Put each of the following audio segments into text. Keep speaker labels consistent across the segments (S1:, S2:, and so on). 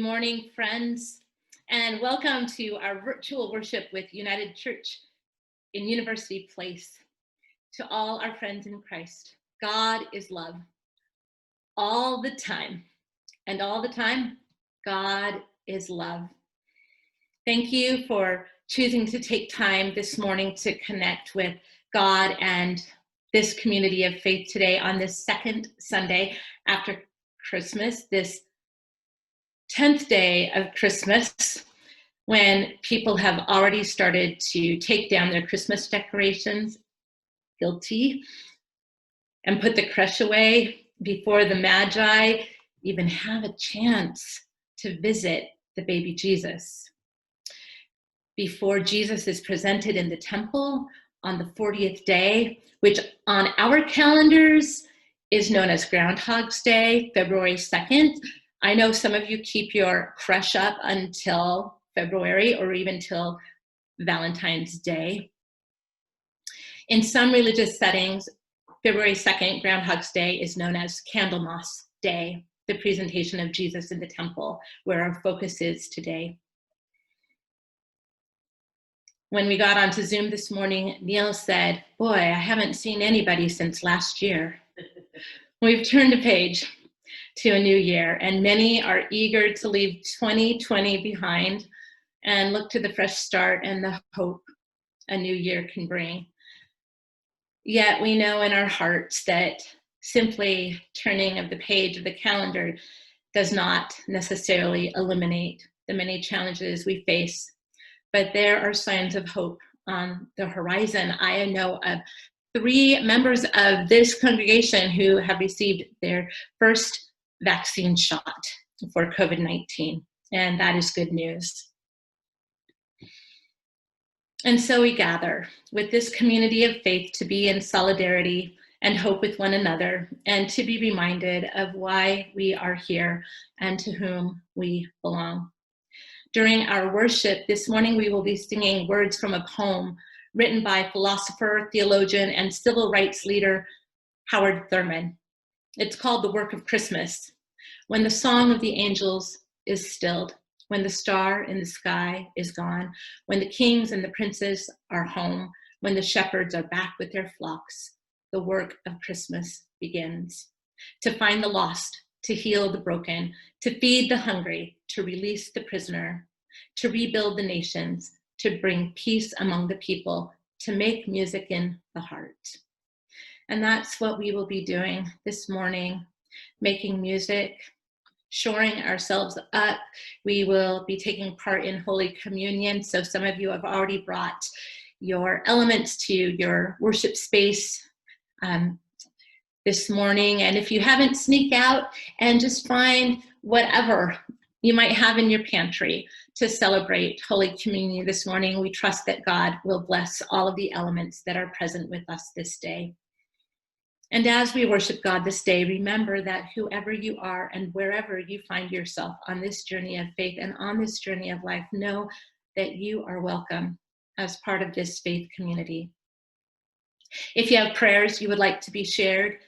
S1: morning, friends, and welcome to our virtual worship with United Church in University Place. To all our friends in Christ, God is love all the time, and all the time, God is love. Thank you for choosing to take time this morning to connect with God and this community of faith today on this second Sunday after Christmas, this 10th day of Christmas, when people have already started to take down their Christmas decorations, guilty, and put the crèche away before the Magi even have a chance to visit the baby Jesus. Before Jesus is presented in the temple on the 40th day, which on our calendars is known as Groundhog's Day, February 2nd. I know some of you keep your crèche up until February or even till Valentine's Day. In some religious settings, February 2nd, Groundhog's Day, is known as Candlemas Day, the presentation of Jesus in the temple, where our focus is today. When we got onto Zoom this morning, Neil said, "Boy, I haven't seen anybody since last year." We've turned a page to a new year, and many are eager to leave 2020 behind and look to the fresh start and the hope a new year can bring. Yet we know in our hearts that simply turning of the page of the calendar does not necessarily eliminate the many challenges we face, but there are signs of hope on the horizon. I know of 3 members of this congregation who have received their first vaccine shot for COVID-19, and that is good news. And so we gather with this community of faith to be in solidarity and hope with one another, and to be reminded of why we are here and to whom we belong. During our worship this morning, we will be singing words from a poem written by philosopher, theologian, and civil rights leader Howard Thurman. It's called The Work of Christmas. When the song of the angels is stilled, when the star in the sky is gone, when the kings and the princes are home, when the shepherds are back with their flocks, the work of Christmas begins. To find the lost, to heal the broken, to feed the hungry, to release the prisoner, to rebuild the nations, to bring peace among the people, to make music in the heart. And that's what we will be doing this morning, making music, shoring ourselves up. We will be taking part in Holy Communion. So some of you have already brought your elements to your worship space this morning. And if you haven't, sneak out and just find whatever you might have in your pantry to celebrate Holy Communion this morning. We trust that God will bless all of the elements that are present with us this day. And as we worship God this day, remember that whoever you are and wherever you find yourself on this journey of faith and on this journey of life, know that you are welcome as part of this faith community. If you have prayers you would like to be shared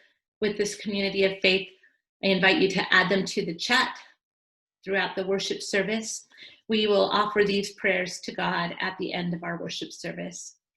S1: with this community of faith, I invite you to add them to the chat throughout the worship service. We will offer these prayers to God at the end of our worship service.